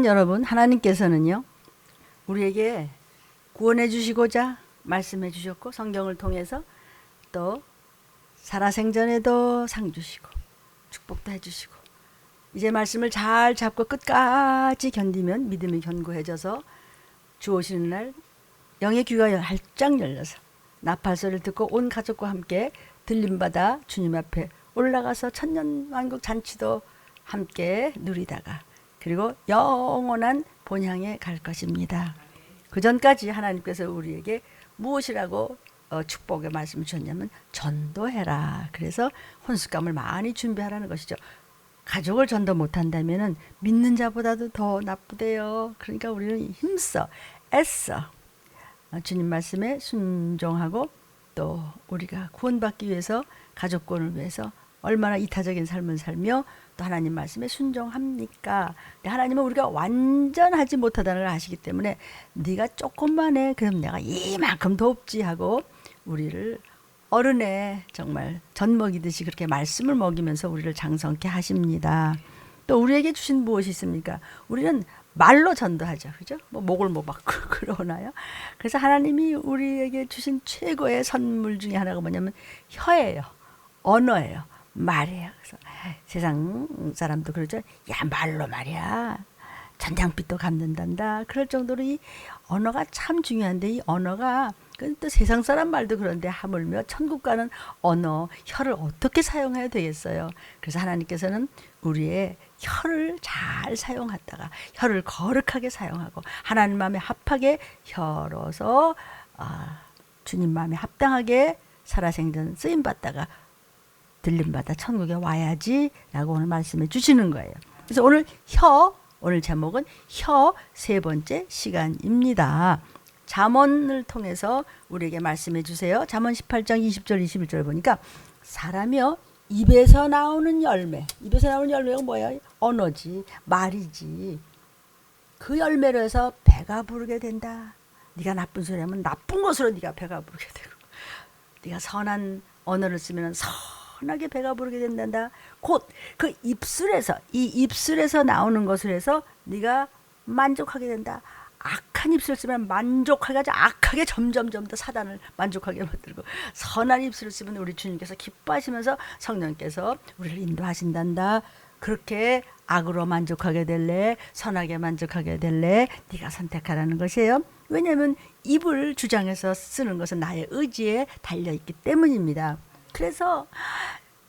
사랑하는 여러분, 하나님께서는요, 우리에게 구원해 주시고자 말씀해 주셨고, 성경을 통해서 또 살아생전에도 상 주시고 축복도 해 주시고, 이제 말씀을 잘 잡고 끝까지 견디면 믿음이 견고해져서 주 오시는 날 영의 귀가 활짝 열려서 나팔소리를 듣고 온 가족과 함께 들림받아 주님 앞에 올라가서 천년왕국 잔치도 함께 누리다가 그리고 영원한 본향에 갈 것입니다. 그 전까지 하나님께서 우리에게 무엇이라고 축복의 말씀을 주셨냐면 전도해라. 그래서 혼숙감을 많이 준비하라는 것이죠. 가족을 전도 못한다면 믿는 자보다도 더 나쁘대요. 그러니까 우리는 힘써 애써 주님 말씀에 순종하고 또 우리가 구원받기 위해서 가족권을 위해서 얼마나 이타적인 삶을 살며 또 하나님 말씀에 순종합니까? 하나님은 우리가 완전하지 못하다는 걸 아시기 때문에 네가 조금만 해 그럼 내가 이만큼 돕지 하고 우리를 어른의 정말 젖 먹이듯이 그렇게 말씀을 먹이면서 우리를 장성케 하십니다. 또 우리에게 주신 무엇이 있습니까? 우리는 말로 전도하죠. 그죠? 뭐 목을 못 받고 그러나요? 그래서 하나님이 우리에게 주신 최고의 선물 중에 하나가 뭐냐면 혀예요. 언어예요. 말이에요. 그래서 세상 사람도 그러죠. 야, 말로 말이야. 전장빛도 갚는단다. 그럴 정도로 이 언어가 참 중요한데 이 언어가 또 세상 사람 말도 그런데 하물며 천국 가는 언어, 혀를 어떻게 사용해야 되겠어요. 그래서 하나님께서는 우리의 혀를 잘 사용하다가 혀를 거룩하게 사용하고 하나님 마음에 합하게 혀로서 주님 마음에 합당하게 살아생전 쓰임받다가 들림받아 천국에 와야지 라고 오늘 말씀해 주시는 거예요. 그래서 오늘 제목은 혀 세 번째 시간입니다. 잠언을 통해서 우리에게 말씀해 주세요. 잠언 18장 20절 21절 보니까 사람이요 입에서 나오는 열매, 입에서 나오는 열매가 뭐야? 언어지, 말이지. 그 열매로 해서 배가 부르게 된다. 네가 나쁜 소리 하면 나쁜 것으로 네가 배가 부르게 되고 네가 선한 언어를 쓰면 선하게 배가 부르게 된단다. 곧 그 입술에서 나오는 것을 해서 네가 만족하게 된다. 악한 입술을 쓰면 만족하게 하지 악하게 점점 더 사단을 만족하게 만들고 선한 입술을 쓰면 우리 주님께서 기뻐하시면서 성령께서 우리를 인도하신단다. 그렇게 악으로 만족하게 될래 선하게 만족하게 될래 네가 선택하라는 것이에요. 왜냐하면 입을 주장해서 쓰는 것은 나의 의지에 달려있기 때문입니다. 그래서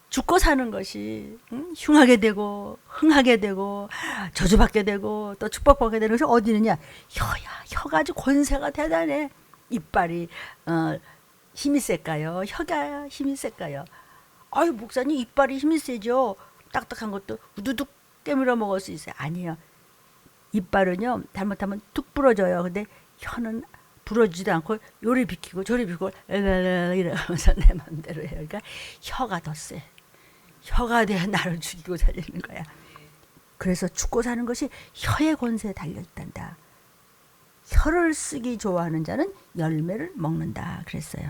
죽고 사는 것이 흉하게 되고 흥하게 되고 저주받게 되고 또 축복받게 되는 것이 어디 있느냐? 혀야. 혀가 아주 권세가 대단해. 이빨이 힘이 셀까요? 혀가 힘이 셀까요? 아유 목사님 이빨이 힘이 세죠. 딱딱한 것도 우두둑 깨물어 먹을 수 있어요. 아니에요. 이빨은요 잘못하면 툭 부러져요. 근데 혀는 부러지지도 않고 요리 비키고 저리 비키고 이러면서 내 마음대로 해요. 그러니까 혀가 더 세. 혀가 돼야 나를 죽이고 살리는 거야. 그래서 죽고 사는 것이 혀의 권세에 달려있단다. 혀를 쓰기 좋아하는 자는 열매를 먹는다 그랬어요.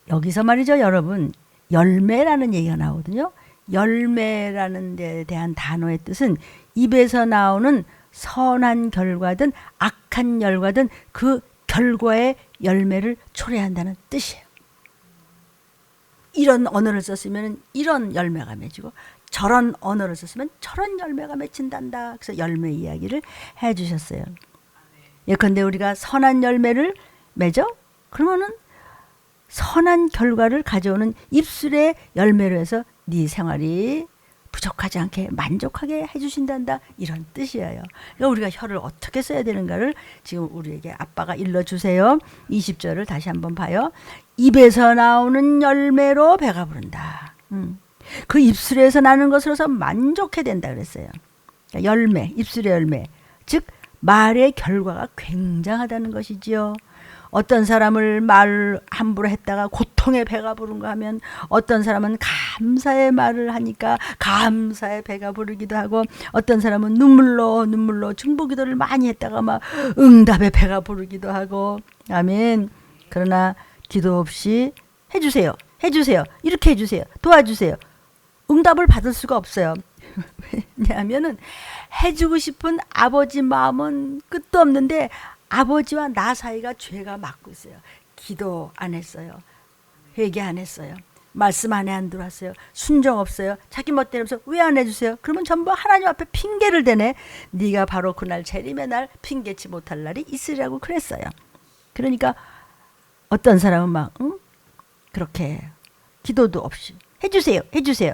여기서 말이죠 여러분, 열매라는 얘기가 나오거든요. 열매라는 데 대한 단어의 뜻은 입에서 나오는 선한 결과든 악한 열과든 그 결과의 열매를 초래한다는 뜻이에요. 이런 언어를 썼으면 이런 열매가 맺히고 저런 언어를 썼으면 저런 열매가 맺힌단다. 그래서 열매 이야기를 해 주셨어요. 예컨대 우리가 선한 열매를 맺어? 그러면은 선한 결과를 가져오는 입술의 열매로 해서 네 생활이 부족하지 않게 만족하게 해주신단다. 이런 뜻이에요. 그러니까 우리가 혀를 어떻게 써야 되는가를 지금 우리에게 아빠가 일러주세요. 20절을 다시 한번 봐요. 입에서 나오는 열매로 배가 부른다. 그 입술에서 나는 것으로서 만족해 된다 그랬어요. 그러니까 열매, 입술의 열매. 즉 말의 결과가 굉장하다는 것이지요. 어떤 사람을 말 함부로 했다가 고통에 배가 부른가 하면 어떤 사람은 감사의 말을 하니까 감사의 배가 부르기도 하고 어떤 사람은 눈물로 중보기도를 많이 했다가 막 응답의 배가 부르기도 하고 아멘. 그러나 기도 없이 해주세요 이렇게 해주세요 도와주세요 응답을 받을 수가 없어요. 왜냐하면은 해주고 싶은 아버지 마음은 끝도 없는데 아버지와 나 사이가 죄가 막고 있어요. 기도 안 했어요. 회개 안 했어요. 말씀 안에 안 들어왔어요. 순종 없어요. 자기 멋대로 해서 왜 안 해주세요? 그러면 전부 하나님 앞에 핑계를 대네. 네가 바로 그날 재림의 날 핑계치 못할 날이 있으리라고 그랬어요. 그러니까 어떤 사람은 막 그렇게 기도도 없이 해주세요. 해주세요.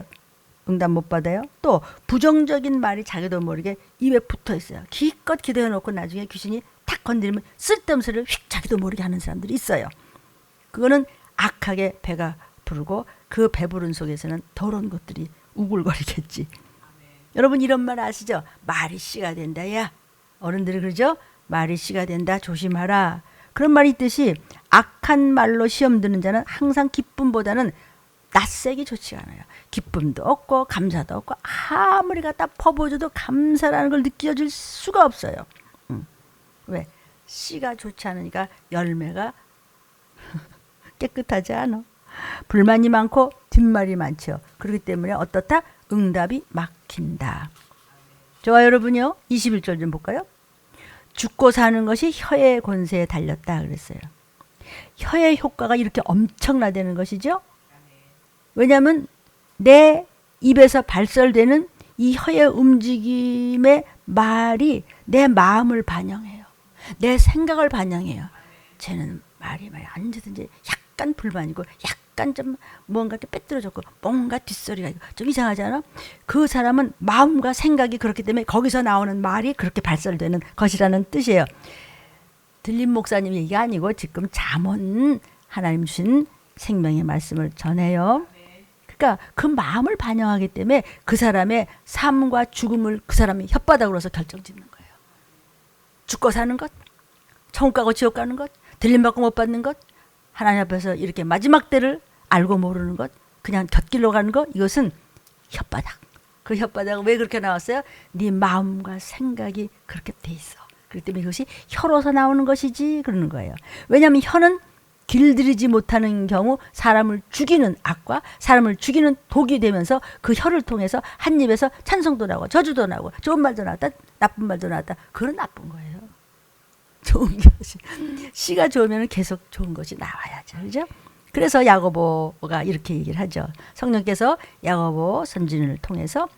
응답 못 받아요. 또 부정적인 말이 자기도 모르게 입에 붙어 있어요. 기껏 기도해 놓고 나중에 귀신이 탁 건드리면 쓸데없는 소리를 휙 자기도 모르게 하는 사람들이 있어요. 그거는 악하게 배가 부르고 그 배부른 속에서는 더러운 것들이 우글거리겠지. 여러분 이런 말 아시죠? 말이 씨가 된다. 야 어른들이 그러죠? 말이 씨가 된다. 조심하라. 그런 말이 있듯이 악한 말로 시험 드는 자는 항상 기쁨보다는 낯색이 좋지가 않아요. 기쁨도 없고 감사도 없고 아무리 갖다 퍼부어줘도 감사라는 걸 느껴질 수가 없어요. 왜? 씨가 좋지 않으니까 열매가 깨끗하지 않아. 불만이 많고 뒷말이 많죠. 그렇기 때문에 어떻다? 응답이 막힌다. 좋아요 여러분요. 21절 좀 볼까요? 죽고 사는 것이 혀의 권세에 달렸다 그랬어요. 혀의 효과가 이렇게 엄청나다는 것이죠. 왜냐하면 내 입에서 발설되는 이 혀의 움직임의 말이 내 마음을 반영해요. 내 생각을 반영해요. 쟤는 말이 언제든지 약간 불만이고 약간 좀 뭔가 이렇게 빼뚤어졌고 뭔가 뒷소리가 좀 이상하지 않아? 그 사람은 마음과 생각이 그렇기 때문에 거기서 나오는 말이 그렇게 발설되는 것이라는 뜻이에요. 들림 목사님 얘기 아니고 지금 잠언 하나님 주신 생명의 말씀을 전해요. 그러니까 그 마음을 반영하기 때문에 그 사람의 삶과 죽음을 그 사람이 혓바닥으로서 결정짓는 거예요. 죽고 사는 것, 천국 가고 지옥 가는 것, 들림 받고 못 받는 것, 하나님 앞에서 이렇게 마지막 때를 알고 모르는 것, 그냥 곁길로 가는 것, 이것은 혓바닥. 그 혓바닥은 왜 그렇게 나왔어요? 네 마음과 생각이 그렇게 돼 있어. 그렇기 때문에 이것이 혀로서 나오는 것이지 그러는 거예요. 왜냐하면 혀는 길들이지 못하는 경우 사람을 죽이는 악과 사람을 죽이는 독이 되면서 그 혀를 통해서 한 입에서 찬송도 나오고 저주도 나오고 좋은 말도 나왔다 나쁜 말도 나왔다. 그건 나쁜 거예요. 좋은 것이 씨가 좋으면 계속 좋은 것이 나와야죠. 그렇죠? 그래서 야고보가 이렇게 얘기를 하죠. 성령께서 야고보 선진을 통해서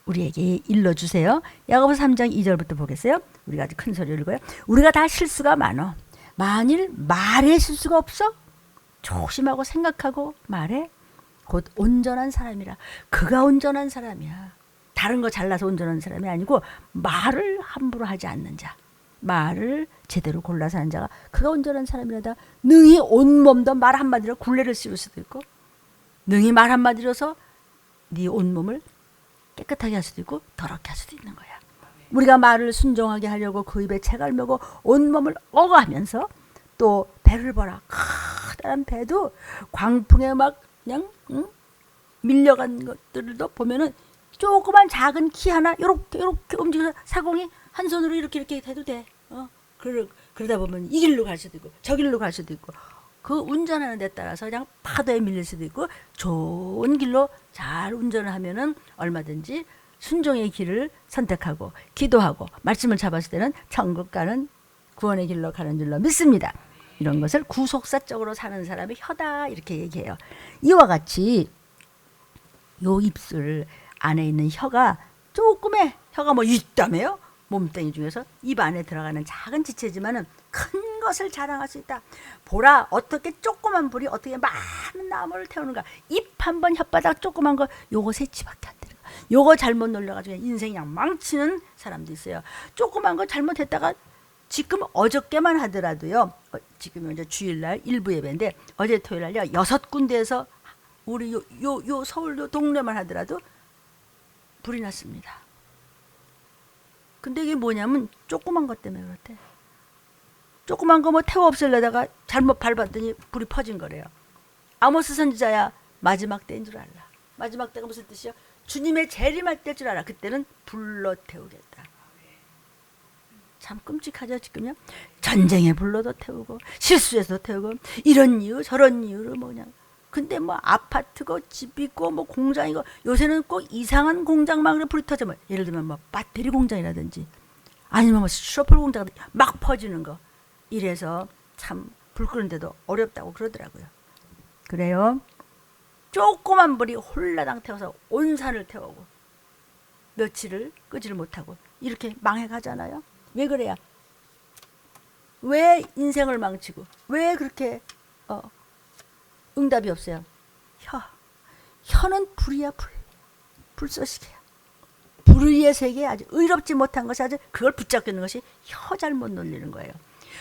우리에게 일러주세요. 야고보 3장 2절부터 보겠어요. 우리가 아주 큰 소리로 읽어요. 우리가 다 실수가 많어. 만일 말에 실수가 없어? 조심하고 생각하고 말해. 곧 온전한 사람이라. 그가 온전한 사람이야. 다른 거 잘나서 온전한 사람이 아니고 말을 함부로 하지 않는 자. 말을 제대로 골라서 하는 자가 그가 온전한 사람이라다. 능히 온몸도 말 한마디로 굴레를 씌울 수도 있고 능히 말 한마디로서 네 온몸을 깨끗하게 할 수도 있고 더럽게 할 수도 있는 거야. 우리가 말을 순종하게 하려고 그 입에 책을 메고 온몸을 억어하면서 또 배를 보라. 커다란 배도 광풍에 막 그냥 밀려간 것들도 보면은 조그만 작은 키 하나 요렇게 움직여서 사공이 한 손으로 이렇게 해도 돼. 그러다 보면 이 길로 갈 수도 있고 저 길로 갈 수도 있고 그 운전하는 데 따라서 그냥 파도에 밀릴 수도 있고 좋은 길로 잘 운전을 하면은 얼마든지 순종의 길을 선택하고 기도하고 말씀을 잡았을 때는 천국 가는 구원의 길로 가는 줄로 믿습니다. 이런 것을 구속사적으로 사는 사람의 혀다 이렇게 얘기해요. 이와 같이 요 입술 안에 있는 혀가 조금의 혀가 뭐 있다며요? 몸뚱이 중에서 입 안에 들어가는 작은 지체지만은 큰 것을 자랑할 수 있다. 보라 어떻게 조그만 불이 어떻게 많은 나무를 태우는가. 입 한 번 혓바닥 조그만 거 요거 세치밖에 안 되는 거. 요거 잘못 놀려가지고 인생 그냥 망치는 사람도 있어요. 조그만 거 잘못했다가 지금 어저께만 하더라도요. 지금 이제 주일날 일부 예배인데 어제 토요일날요 6군데에서 우리 요 서울 요 동네만 하더라도 불이 났습니다. 근데 이게 뭐냐면 조그만 것 때문에 그렇대. 조그만 거 뭐 태워 없애려다가 잘못 밟았더니 불이 퍼진 거래요. 아모스 선지자야 마지막 때인 줄 알라. 마지막 때가 무슨 뜻이요? 주님의 재림할 때일 줄 알아. 그때는 불로 태우겠다. 참 끔찍하죠 지금요. 전쟁의 불로도 태우고 실수해서 태우고 이런 이유 저런 이유로 뭐냐 근데 뭐 아파트고 집이고 뭐 공장이고 요새는 꼭 이상한 공장망으로 불이 터져. 뭐 예를 들면 뭐 배터리 공장이라든지 아니면 뭐 슈퍼 공장 막 퍼지는 거. 이래서 참 불 끄는데도 어렵다고 그러더라고요. 그래요. 조그만 불이 홀라당 태워서 온 산을 태우고 며칠을 끄지를 못하고 이렇게 망해가잖아요. 왜 그래야? 왜 인생을 망치고 왜 그렇게 응답이 없어요? 혀는 불이야. 불쏘시개야. 불의의 세계에 아주 의롭지 못한 것이 아주 그걸 붙잡고 있는 것이 혀 잘못 놀리는 거예요.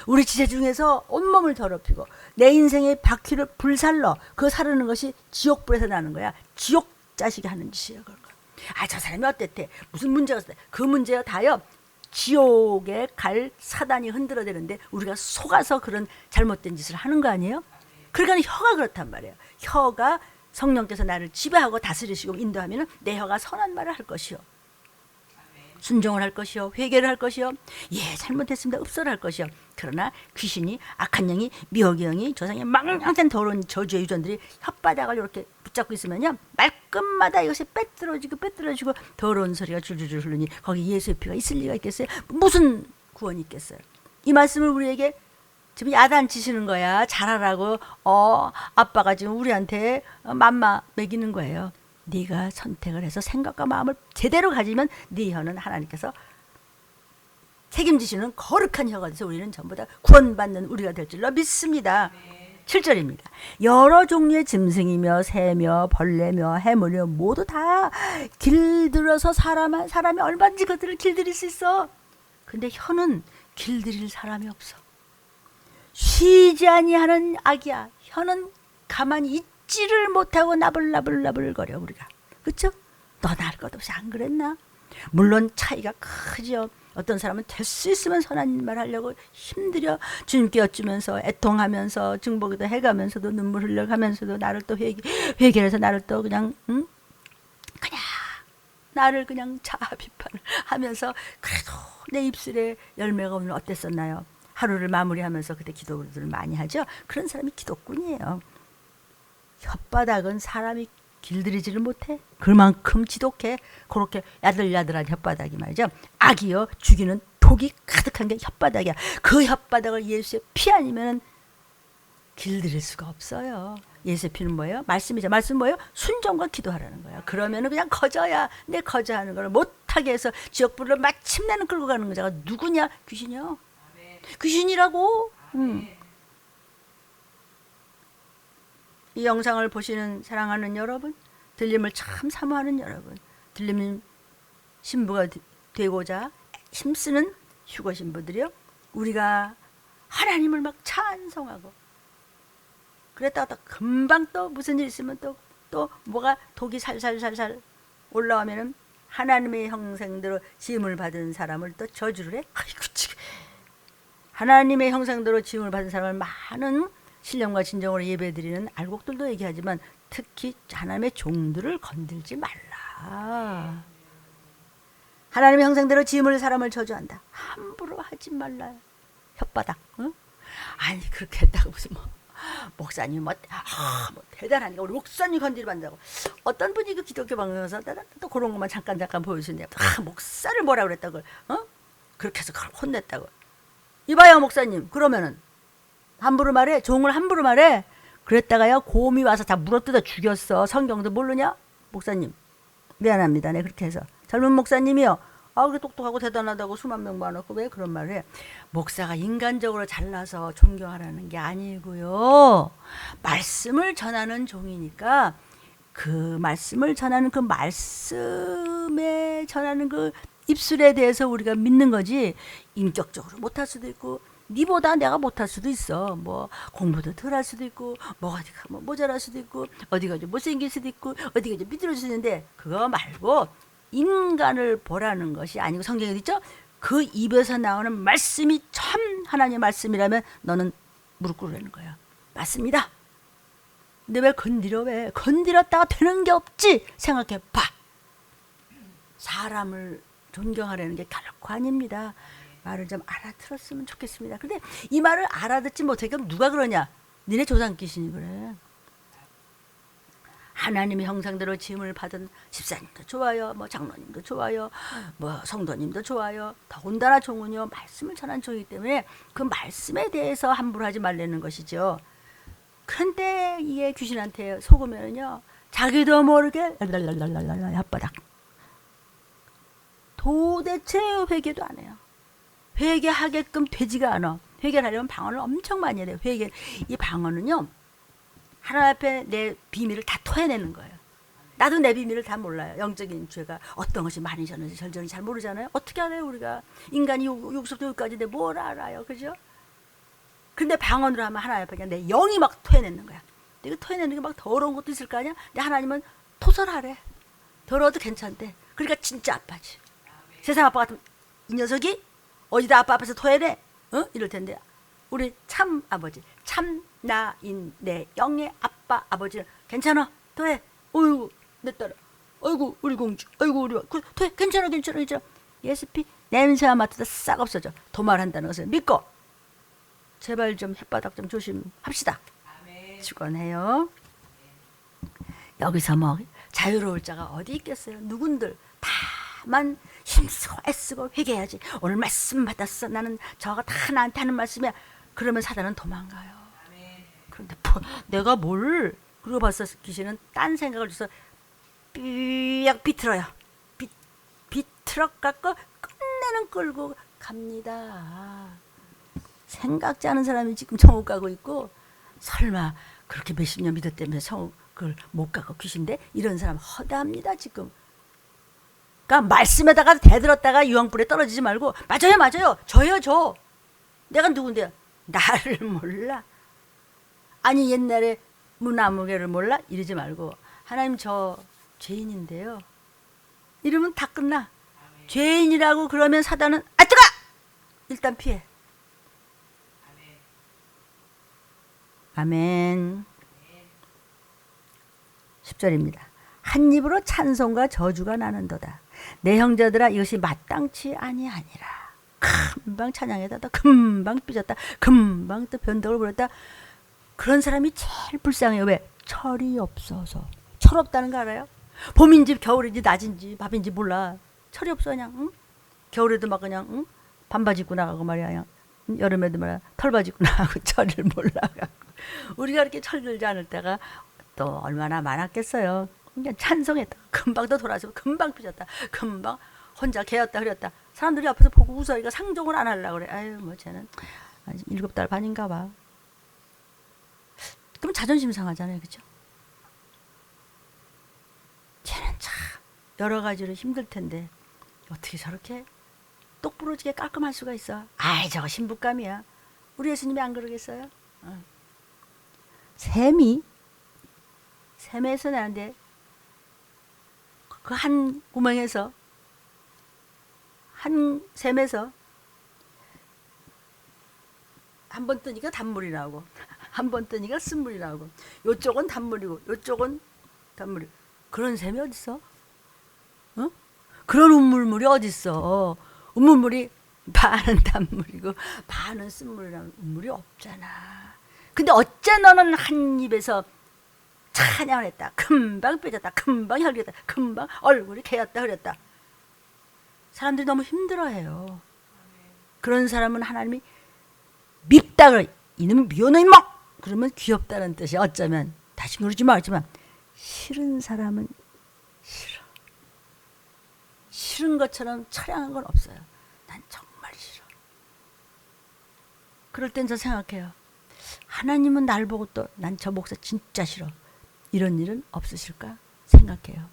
우리 지체 중에서 온몸을 더럽히고 내 인생의 바퀴를 불살러 그 사르는 것이 지옥불에서 나는 거야. 지옥 자식이 하는 짓이에요. 그런 거. 저 사람이 어땠대? 무슨 문제가 있었대? 그 문제가 다요. 지옥에 갈 사단이 흔들어대는데 우리가 속아서 그런 잘못된 짓을 하는 거 아니에요? 그러니까 혀가 그렇단 말이에요. 혀가 성령께서 나를 지배하고 다스리시고 인도하면 내 혀가 선한 말을 할 것이요. 순종을 할 것이요. 회개를 할 것이요. 예, 잘못했습니다. 읍소를 할 것이요. 그러나 귀신이, 악한 영이, 미혹의 영이, 조상의 망령된 더러운 저주의 유전들이 혓바닥을 이렇게 붙잡고 있으면요. 말끝마다 이것이 빼뜨려지고 더러운 소리가 줄줄줄 흐르니 거기 예수의 피가 있을 리가 있겠어요? 무슨 구원이 있겠어요? 이 말씀을 우리에게 지금 야단치시는 거야. 잘하라고. 아빠가 지금 우리한테 맘마 먹이는 거예요. 네가 선택을 해서 생각과 마음을 제대로 가지면 네 혀는 하나님께서 책임지시는 거룩한 혀가 돼서 우리는 전부 다 구원받는 우리가 될 줄로 믿습니다. 7절입니다. 여러 종류의 짐승이며 새며 벌레며 해물이며 모두 다 길들여서 사람이 얼마든지 그들을 길들일 수 있어. 근데 혀는 길들일 사람이 없어. 쉬지 아니하는 악이야. 혀는 가만히 있지를 못하고 나불나불거려 우리가. 그렇죠? 너 날 것 없이 안 그랬나? 물론 차이가 크죠. 어떤 사람은 될 수 있으면 선한 말 하려고 힘들여 주님께 여쭈면서 애통하면서 증복에도 해가면서도 눈물 흘려가면서도 나를 또 회개해서 나를 또 그냥 나를 그냥 자아 비판을 하면서 그래도 내 입술에 열매가 오늘 어땠었나요? 하루를 마무리하면서 그때 기도를 많이 하죠. 그런 사람이 기독꾼이에요. 혓바닥은 사람이 길들이지를 못해. 그만큼 지독해. 그렇게 야들야들한 혓바닥이 말이죠. 악이요 죽이는 독이 가득한 게 혓바닥이야. 그 혓바닥을 예수의 피 아니면 길들일 수가 없어요. 예수의 피는 뭐예요? 말씀이죠. 말씀 뭐예요? 순종과 기도하라는 거야. 그러면은 그냥 거저야. 내 거저하는 걸 못하게 해서 지옥불을 마침내는 끌고 가는 거자가 누구냐? 귀신이요. 귀신이라고. 이 영상을 보시는 사랑하는 여러분, 들림을 참 사모하는 여러분, 들림 신부가 되고자 힘쓰는 휴거 신부들이요. 우리가 하나님을 막 찬송하고 그랬다가 또 금방 또 무슨 일 있으면 또 뭐가 독이 살살살살 올라오면은 하나님의 형상대로 지음을 받은 사람을 또 저주를 해. 아이고 지금 하나님의 형상대로 지음을 받은 사람을 많은 신령과 진정으로 예배드리는 알곡들도 얘기하지만 특히 하나님의 종들을 건들지 말라. 하나님의 형상대로 지음을 사람을 저주한다. 함부로 하지 말라. 혓바닥. 응? 아니 그렇게 했다고 무슨 목사님 뭐 대단하니까 우리 목사님 건드리면 안 된다고. 어떤 분이 그 기독교 방송에서 또 그런 것만 잠깐 보여주는데 목사를 뭐라 그랬다고. 그렇게 해서 그걸 혼냈다고. 이봐요 목사님. 그러면은 함부로 말해. 종을 함부로 말해. 그랬다가요 곰이 와서 다 물어뜯어 죽였어. 성경도 모르냐? 목사님 미안합니다. 네 그렇게 해서 젊은 목사님이요. 그래 똑똑하고 대단하다고 수만 명 모아놓고 왜 그런 말을 해? 목사가 인간적으로 잘나서 존경하라는 게 아니고요. 말씀을 전하는 종이니까 그 말씀을 전하는 그 말씀에 전하는 그 입술에 대해서 우리가 믿는 거지. 인격적으로 못할 수도 있고 니보다 내가 못할 수도 있어. 뭐 공부도 덜 할 수도 있고 뭐 어디가 뭐 모자랄 수도 있고 어디가 좀 못생길 수도 있고 어디가 좀 삐뚤어질 수도 있는데 그거 말고 인간을 보라는 것이 아니고 성경에 있죠. 그 입에서 나오는 말씀이 참 하나님의 말씀이라면 너는 무릎 꿇으라는 거야. 맞습니다. 근데 왜 건드렸다가 되는 게 없지 생각해 봐. 사람을 존경하라는 게 결코 아닙니다. 말을 좀 알아들었으면 좋겠습니다. 근데 이 말을 알아듣지 못해. 그럼 누가 그러냐? 니네 조상 귀신이 그래. 하나님의 형상대로 지음을 받은 집사님도 좋아요, 뭐 장로님도 좋아요, 뭐 성도님도 좋아요. 더군다나 종은요 말씀을 전한 종이기 때문에 그 말씀에 대해서 함부로 하지 말라는 것이죠. 그런데 이게 귀신한테 속으면요 자기도 모르게 랄랄랄랄랄라 혓바닥. 도대체 회개도 안 해요. 회개하게끔 되지가 않아. 회개를 하려면 방언을 엄청 많이 해야 돼요. 이 방언은요 하나님 앞에 내 비밀을 다 토해내는 거예요. 나도 내 비밀을 다 몰라요. 영적인 죄가 어떤 것이 많이 졌는지 절전히 잘 모르잖아요. 어떻게 알아요 우리가. 인간이 육수부터 육까지인데 뭘 알아요. 그죠? 근데 방언으로 하면 하나님 앞에 그냥 내 영이 막 토해내는 거야. 이거 토해내는 게 막 더러운 것도 있을 거 아니야. 근데 하나님은 토설하래. 더러워도 괜찮대. 그러니까 진짜 아파지. 세상 아빠 같으면 이 녀석이 어디다 아빠 앞에서 토해내? 어? 이럴 텐데 우리 참 아버지, 참 나인 내 영의 아빠 아버지는 괜찮아 토해. 어이구 내 딸아, 어이구 우리 공주, 어이구 우리 토해. 괜찮아. 예수피 냄새가 맡아도 싹 없어져. 도말한다는 것을 믿고 제발 좀 혓바닥 좀 조심합시다. 축원해요. 여기서 뭐 자유로울 자가 어디 있겠어요. 누군들 다만 힘쓰고 애쓰고 회개해야지. 오늘 말씀 받았어. 나는 저가 다 나한테 하는 말씀이야. 그러면 사단은 도망가요. 그런데 내가 뭘. 그리고 벌써 귀신은 딴 생각을 줘서 삐약 비틀어요. 비틀어 갖고 끝내는 끌고 갑니다. 생각지 않은 사람이 지금 천국 가고 있고 설마 그렇게 몇십 년 믿었다면서 천국을 못 가고 귀신데 이런 사람 허다합니다 지금. 그러니까 말씀에다가 대들었다가 유황불에 떨어지지 말고 맞아요 저요 저 내가 누군데요. 나를 몰라. 아니 옛날에 무나무개를 몰라 이러지 말고 하나님 저 죄인인데요 이러면 다 끝나. 죄인이라고 그러면 사단은 아 뜨거 일단 피해. 아멘. 10절입니다. 한 입으로 찬송과 저주가 나는도다. 내 형제들아 이것이 마땅치 아니하니라. 금방 찬양했다 금방 삐졌다 금방 또 변덕을 부렸다. 그런 사람이 제일 불쌍해요. 왜? 철이 없어서. 철 없다는 거 알아요? 봄인지 겨울인지 낮인지 밤인지 몰라. 철이 없어 그냥. 응? 겨울에도 막 그냥 응? 반바지 입고 나가고 말이야. 그냥. 여름에도 말이야 털바지 입고 나가고 철을 몰라가고. 우리가 그렇게 철들지 않을 때가 또 얼마나 많았겠어요. 그냥 찬송했다 금방 또 돌아서 금방 삐졌다 금방 혼자 개였다 흐렸다. 사람들이 앞에서 보고 웃어. 이거 상종을 안 하려고 그래. 아유 뭐 쟤는 7달 반인가 봐. 그럼 자존심 상하잖아요. 그죠? 쟤는 참 여러 가지로 힘들 텐데 어떻게 저렇게 똑부러지게 깔끔할 수가 있어. 아이 저거 신부감이야. 우리 예수님이 안 그러겠어요? 샘에서 나는데 그 한 구멍에서 한 샘에서 한 번 뜨니까 단물이 나오고 한 번 뜨니까 쓴물이 나오고 요쪽은 단물이고 요쪽은 단물이. 그런 샘이 어딨어? 어? 그런 우물물이 어딨어? 우물물이 반은 단물이고 반은 쓴물이라는 우물이 없잖아. 근데 어째 너는 한 입에서 찬양을 했다. 금방 삐졌다. 금방 혈기했다. 금방 얼굴이 개였다 흐렸다. 사람들이 너무 힘들어해요. 그런 사람은 하나님이 밉다 그래. 이놈 미워너 임마. 그러면 귀엽다는 뜻이 어쩌면 다시 그러지 말지만 싫은 사람은 싫어. 싫은 것처럼 처량한 건 없어요. 난 정말 싫어. 그럴 땐 저 생각해요. 하나님은 날 보고 또 난 저 목사 진짜 싫어. 이런 일은 없으실까 생각해요.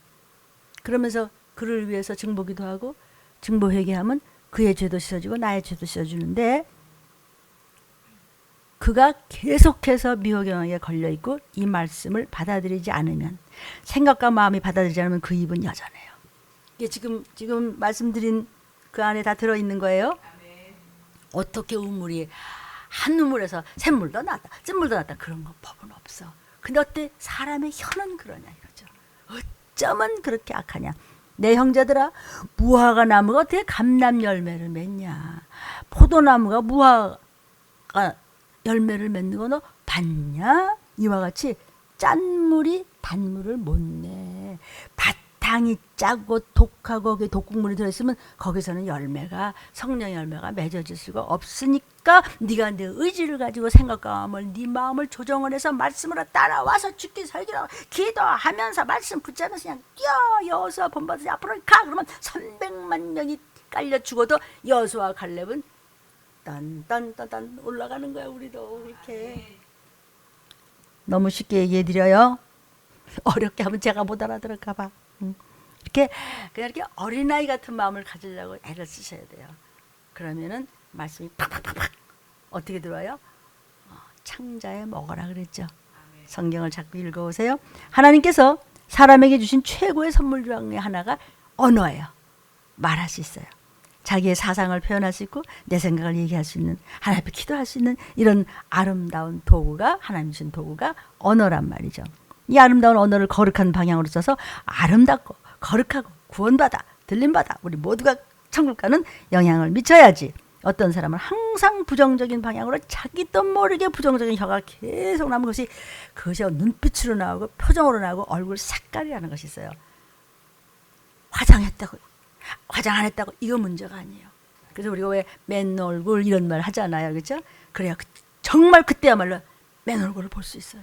그러면서 그를 위해서 증보기도 하고 증보 회개하면 그의 죄도 씻어주고 나의 죄도 씻어주는데 그가 계속해서 미혹경에 걸려있고 이 말씀을 받아들이지 않으면 생각과 마음이 받아들이지 않으면 그 입은 여전해요. 이게 지금 말씀드린 그 안에 다 들어있는 거예요. 어떻게 우물이 한 우물에서 샘물도 나왔다 쓴물도 나왔다 그런 거 법은 없어. 근데 어때 사람의 혀는 그러냐 이거죠. 어쩌면 그렇게 악하냐. 내 형제들아 무화과 나무가 어떻게 감람 열매를 맺냐. 포도나무가 무화과 열매를 맺는 거 너 봤냐. 이와 같이 짠물이 단물을 못 내. 바탕이 짜고 독하고 그 독국물이 들어있으면 거기서는 열매가 성령의 열매가 맺어질 수가 없으니까 네가 내 의지를 가지고 생각과 마음을 네 마음을 조정을 해서 말씀으로 따라와서 죽기 살기로 기도하면서 말씀 붙잡으면서 그냥 뛰어. 여호수아 본받으시 앞으로 가. 그러면 300만 명이 깔려 죽어도 여호수아 갈렙은 딴딴딴딴 올라가는 거야. 우리도 그렇게. 너무 쉽게 얘기해 드려요. 어렵게 하면 제가 못 알아들을까 봐. 이렇게 그냥 이렇게 어린아이 같은 마음을 가지려고 애를 쓰셔야 돼요. 그러면은 말씀이 팍팍팍팍 어떻게 들어와요? 창자에 먹어라 그랬죠. 성경을 자꾸 읽어보세요. 하나님께서 사람에게 주신 최고의 선물 중에 하나가 언어예요. 말할 수 있어요. 자기의 사상을 표현할 수 있고 내 생각을 얘기할 수 있는, 하나님 앞에 기도할 수 있는 이런 아름다운 도구가, 하나님 주신 도구가 언어란 말이죠. 이 아름다운 언어를 거룩한 방향으로 써서 아름답고 거룩하고 구원받아 들림받아 우리 모두가 천국 가는 영향을 미쳐야지. 어떤 사람은 항상 부정적인 방향으로 자기도 모르게 부정적인 혀가 계속 나오는 것이, 그것이 눈빛으로 나오고 표정으로 나오고 얼굴 색깔이라는 것이 있어요. 화장했다고, 화장 안 했다고 이거 문제가 아니에요. 그래서 우리가 왜 맨 얼굴 이런 말 하잖아요. 그렇죠? 그래야 정말 그때야말로 맨 얼굴을 볼 수 있어요.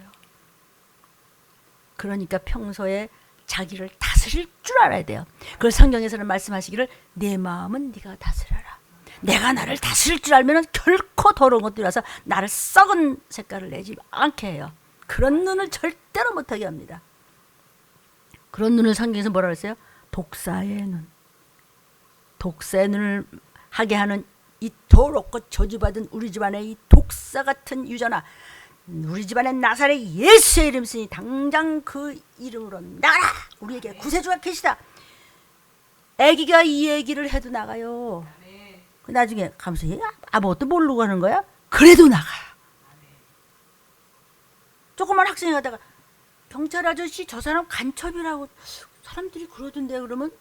그러니까 평소에 자기를 다스릴 줄 알아야 돼요. 그걸 성경에서는 말씀하시기를 내 마음은 네가 다스려라. 내가 나를 다스릴 줄 알면 결코 더러운 것들이라서 나를 썩은 색깔을 내지 않게 해요. 그런 눈을 절대로 못하게 합니다. 그런 눈을 성경에서 뭐라고 했어요? 독사의 눈. 독사의 눈을 하게 하는 이 더럽고 저주받은 우리 집안의 이 독사 같은 유전아, 우리 집안에 나사렛 예수의 이름 쓰니 당장 그 이름으로 나가라. 우리에게 구세주가 계시다. 애기가 이 얘기를 해도 나가요. 나중에 가면서 얘 아무것도 모르고 하는 거야? 그래도 나가. 조그만 학생이 가다가 경찰 아저씨 저 사람 간첩이라고 사람들이 그러던데, 그러면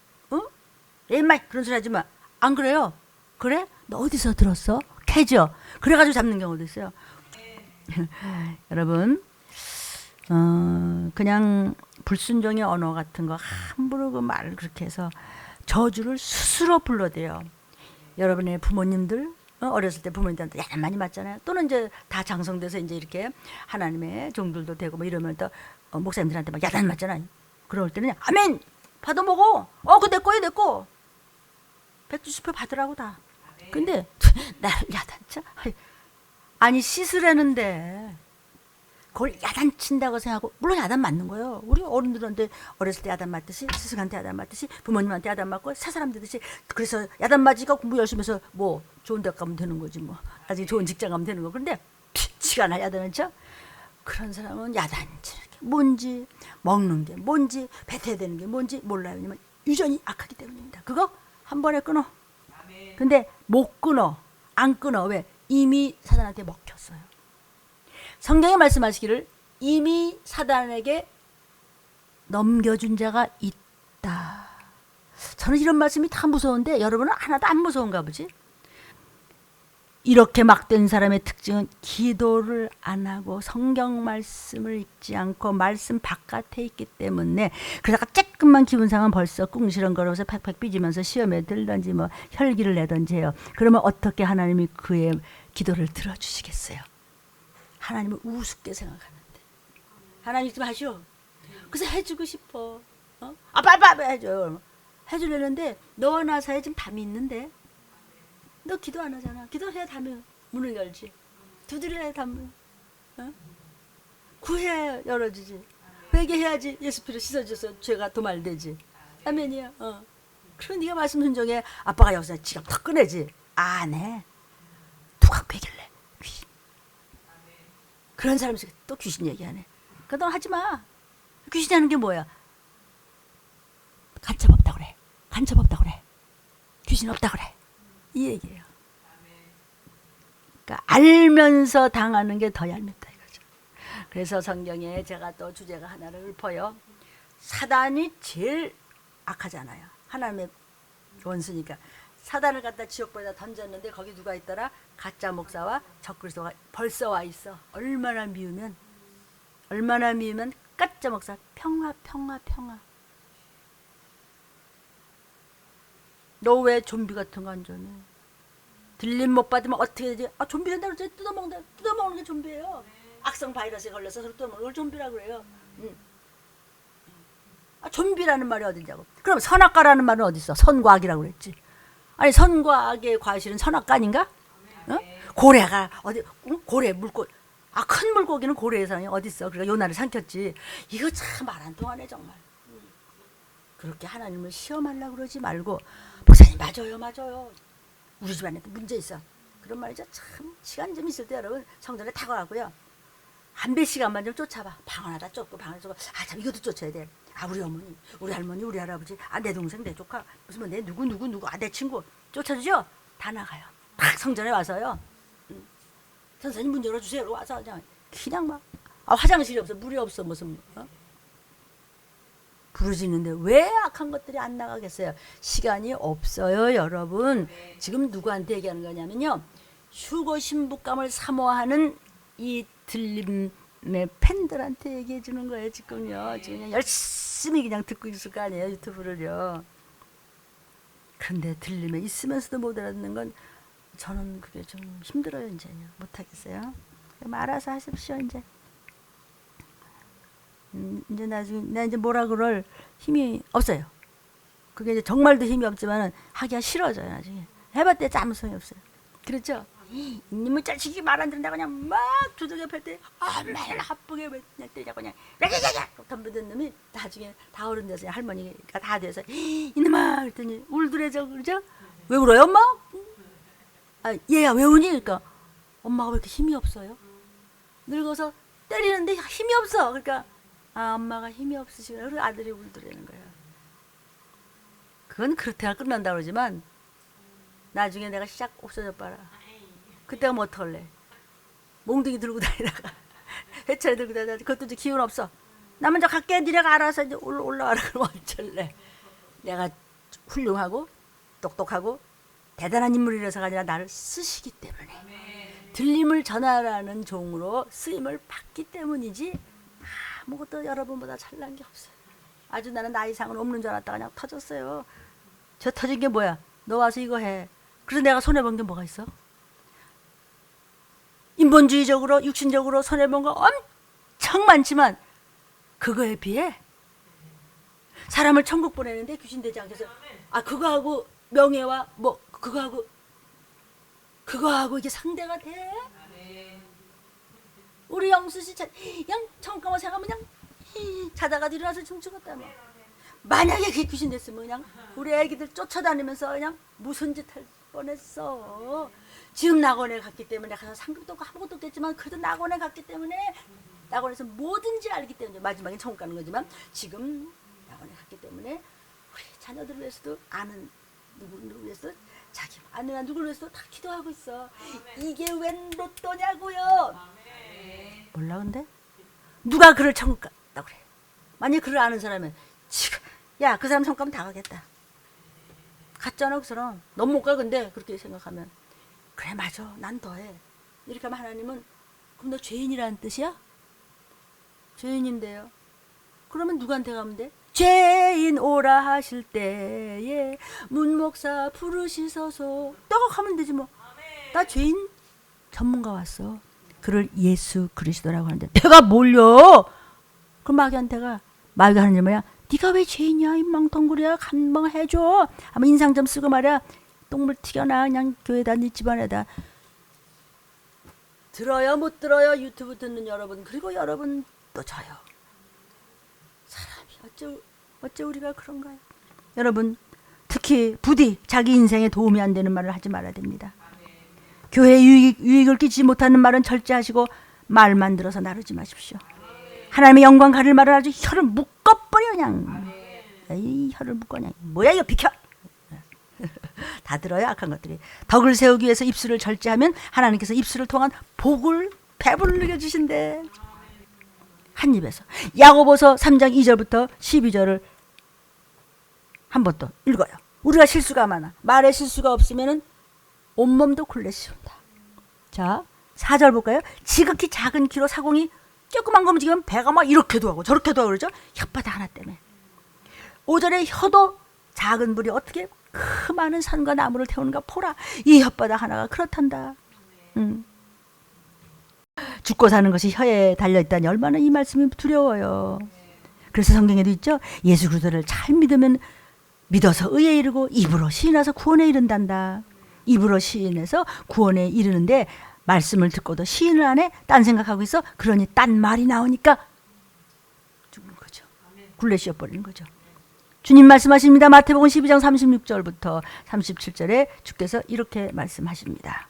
인마 그런 소리 하지 마. 안 그래요? 그래? 너 어디서 들었어? 캐죠? 그래가지고 잡는 경우도 있어요. 여러분, 그냥 불순종의 언어 같은 거 함부로 그 말을 그렇게 해서 저주를 스스로 불러대요. 여러분의 부모님들, 어렸을 때 부모님들한테 야단 많이 맞잖아요. 또는 이제 다 장성돼서 이제 이렇게 하나님의 종들도 되고 뭐 이러면 또 목사님들한테 막 야단 맞잖아요. 그럴 때는 아멘! 받아 먹어! 그거 내 거야, 내 거! 120표 받으라고 다. 근데 나를 야단쳐? 아니 씻으라는데 그걸 야단친다고 생각하고, 물론 야단 맞는 거예요. 우리 어른들한테 어렸을 때 야단 맞듯이, 스승한테 야단 맞듯이, 부모님한테 야단 맞고 새 사람 되듯이. 그래서 야단 맞으니까 공부 열심히 해서 뭐 좋은 데 가면 되는 거지, 뭐 아직 좋은 직장 가면 되는 거. 그런데 지가 나 야단을 쳐? 그런 사람은 야단치는 게 뭔지, 먹는 게 뭔지, 뱉어야 되는 게 뭔지 몰라요. 왜냐면 유전이 악하기 때문입니다. 그거 한 번에 끊어. 근데 못 끊어. 안 끊어. 왜? 이미 사단한테 먹혔어요. 성경에 말씀하시기를 이미 사단에게 넘겨준 자가 있다. 저는 이런 말씀이 다 무서운데 여러분은 하나도 안 무서운가 보지? 이렇게 막된 사람의 특징은 기도를 안 하고 성경 말씀을 읽지 않고 말씀 바깥에 있기 때문에, 그러다가 조금만 기분 상하면 벌써 궁시렁거려서 팍팍 삐지면서 시험에 들든지 뭐 혈기를 내든지 해요. 그러면 어떻게 하나님이 그의 기도를 들어주시겠어요? 하나님을 우습게 생각하는데. 하나님 좀 하시오. 그래서 해주고 싶어. 빨리 해줘요. 해주려는데 너와 나 사이에 지금 담이 있는데 너 기도 안 하잖아. 기도해야 담을 문을 열지. 두드려야 담을. 구해야 열어주지. 회개해야지 예수 피로 씻어줘서 죄가 도말되지. 아멘이야. 그럼 네가 말씀 순종해. 아빠가 여기서 지갑 턱 꺼내지. 안 해. 누가 빼길래? 귀신. 그런 사람이 또 귀신 얘기하네. 그러니까 너 하지 마. 귀신이 하는 게 뭐야? 간첩 없다 그래. 간첩 없다 그래. 귀신 없다 그래. 이 얘기예요. 그러니까 알면서 당하는 게 더 얄밉다 이거죠. 그래서 성경에 제가 또 주제가 하나를 읊어요. 사단이 제일 악하잖아요. 하나님의 원수니까. 사단을 갖다 지옥불에다 던졌는데 거기 누가 있더라? 가짜 목사와 적그리스도가 벌써 와 있어. 얼마나 미우면 가짜 목사 평화 평화 평화. 너 왜 좀비 같은 거 안 전해? 들림 못 받으면 어떻게 되지? 아 좀비 된다고 그러지? 뜯어먹는 게 좀비예요. 악성 바이러스에 걸려서 서로 뜯어먹는 걸 좀비라고 그래요. 아, 좀비라는 말이 어디냐고. 그럼 선악과라는 말은 어디 있어? 선과악이라고 그랬지. 아니 선과 악의 과실은 선악과 아닌가? 어? 고래가 어디? 고래 물고기. 아 큰 물고기는 고래의 상이 어디 있어? 그러니까 요나를 삼켰지. 이거 참 말 안 통하네 정말. 그렇게 하나님을 시험하려고 그러지 말고 목사님 맞아요. 우리 집안에도 문제 있어. 그런 말이죠. 참 시간 좀 있을 때 여러분 성전에 타고하고요. 한 배 시간만 좀 쫓아봐. 방 하나 쫓고 방 하나 쫓고 아 참 이것도 쫓아야 돼. 아 우리 어머니, 우리 할머니, 우리 할아버지, 아 내 동생, 내 조카, 무슨 뭐 내 누구, 아 내 친구 쫓아주죠. 다 나가요. 딱 성전에 와서요. 선생님 문 열어주세요. 와서 그냥 막 아, 화장실이 없어, 물이 없어, 무슨 부르짖는데 왜 악한 것들이 안 나가겠어요? 시간이 없어요, 여러분. 지금 누구한테 얘기하는 거냐면요. 휴거 신부감을 사모하는 이 들림의 팬들한테 얘기해 주는 거예요, 지금요. 지금 그냥 열심히 그냥 듣고 있을 거 아니에요, 유튜브를요. 그런데 들림에 있으면서도 못 알아듣는 건 저는 그게 좀 힘들어요, 이제요. 못 하겠어요. 알아서 하십시오, 이제. 이제 나중에 나 이제 뭐라 그럴 힘이 없어요. 그게 이제 정말도 힘이 없지만은 하기가 싫어져요. 나중에 해봤자 아무 소용이 없어요. 그렇죠? 이놈의 자식이 말 안 듣는다 그냥 막 두들겨 팰 때 엄마를 나쁘게 그냥 때리고 그냥 덤비던 놈이 나중에 다 어른 돼서 할머니가 다 돼서 이놈아 그랬더니 울더래죠. 그러죠? 왜 울어요 엄마? 아 얘야 왜 우니? 그러니까 엄마가 왜 이렇게 힘이 없어요? 늙어서 때리는데 힘이 없어. 그러니까 아 엄마가 힘이 없으시구나. 그래서 아들이 울더라는 거예요. 그건 그렇대야 끝난다 그러지만 나중에 내가 시작 없어져 봐라. 그때가 뭐 어떡할래? 몽둥이 들고 다니다가 해철에 들고 다니다가 그것도 이제 기운 없어. 나 먼저 갈게. 니네가 알아서 이제 올라와라. 그러면 어쩔래? 내가 훌륭하고 똑똑하고 대단한 인물이라서가 아니라 나를 쓰시기 때문에 들림을 전하라는 종으로 쓰임을 받기 때문이지 아무것도 여러분보다 잘난 게 없어요. 아주 나는 나이상은 없는 줄 알았다가 그냥 터졌어요. 저 터진 게 뭐야? 너 와서 이거 해. 그래서 내가 손해본 게 뭐가 있어? 인본주의적으로 육신적으로 손해본 거 엄청 많지만 그거에 비해 사람을 천국 보내는데 귀신 되지 않게 해서 아 그거하고 명예와 뭐 그거하고 이게 상대가 돼? 우리 영수씨 그냥 잠깐만 생각하면 그냥 자다가 일어나서 춤추겠다 뭐. 만약에 그게 귀신 됐으면 그냥 우리 애기들 쫓아다니면서 그냥 무슨 짓 할 뻔했어. 지금 낙원에 갔기 때문에 가서 상급도 없고 아무것도 없겠지만 그래도 낙원에 갔기 때문에 낙원에서 뭐든지 알기 때문에 마지막에 천국 가는 거지만 지금 낙원에 갔기 때문에 우리 자녀들을 위해서도 아는 누구를 위해서 자기 아내가 누구를 위해서 다 기도하고 있어. 이게 웬 로또냐고요. 몰라 근데 누가 그를 천국 갔다 그래. 만약 그를 아는 사람은 지금 야 그 사람 천국 가면 다 가겠다. 갔잖아 그 사람. 넌 못 가 근데 그렇게 생각하면 그래 맞아 난 더해. 이렇게 하면 하나님은 그럼 너 죄인이라는 뜻이야? 죄인인데요. 그러면 누구한테 가면 돼? 죄인 오라 하실 때에 문목사 부르시소서 너가 가면 되지 뭐. 나 죄인 전문가 왔어. 그를 예수 그리스도라고 하는데 내가 몰려. 그럼 마귀한테가 마귀가 하는 일 뭐야? 네가 왜 죄인이야 이 멍텅구리야 감방해줘 하면 인상 좀 쓰고 말이야 똥물 튀겨나 그냥 교회다 네 집안에다. 들어요 못 들어요? 유튜브 듣는 여러분 그리고 여러분 또 저요. 사람이 어째 우리가 그런가요? 여러분 특히 부디 자기 인생에 도움이 안 되는 말을 하지 말아야 됩니다. 교회에 유익을 끼치지 못하는 말은 절제하시고 말만 들어서 나르지 마십시오. 하나님의 영광 가릴 말을 아주 혀를 묶어버려 그냥. 에이 혀를 묶어 그냥. 뭐야 이거 비켜. 다 들어요 악한 것들이. 덕을 세우기 위해서 입술을 절제하면 하나님께서 입술을 통한 복을 배불르게 주신대. 한 입에서. 야고보서 3장 2절부터 12절을 한 번 또 읽어요. 우리가 실수가 많아. 말에 실수가 없으면은 온몸도 굴레 씌운다. 자 4절 볼까요? 지극히 작은 키로 사공이 조그만 거 움직이면 배가 막 이렇게도 하고 저렇게도 하고 그러죠. 혓바닥 하나 때문에. 5절에 혀도 작은 불이 어떻게 그 많은 산과 나무를 태우는가 보라. 이 혓바닥 하나가 그렇단다. 죽고 사는 것이 혀에 달려있다니 얼마나 이 말씀이 두려워요. 그래서 성경에도 있죠. 예수 그리스도를 잘 믿으면 믿어서 의에 이르고 입으로 시인해서 구원에 이른단다. 입으로 시인해서 구원에 이르는데 말씀을 듣고도 시인을 안 해? 딴 생각하고 있어? 그러니 딴 말이 나오니까 죽는 거죠. 굴레 씌어버리는 거죠. 주님 말씀하십니다. 마태복음 12장 36절부터 37절에 주께서 이렇게 말씀하십니다.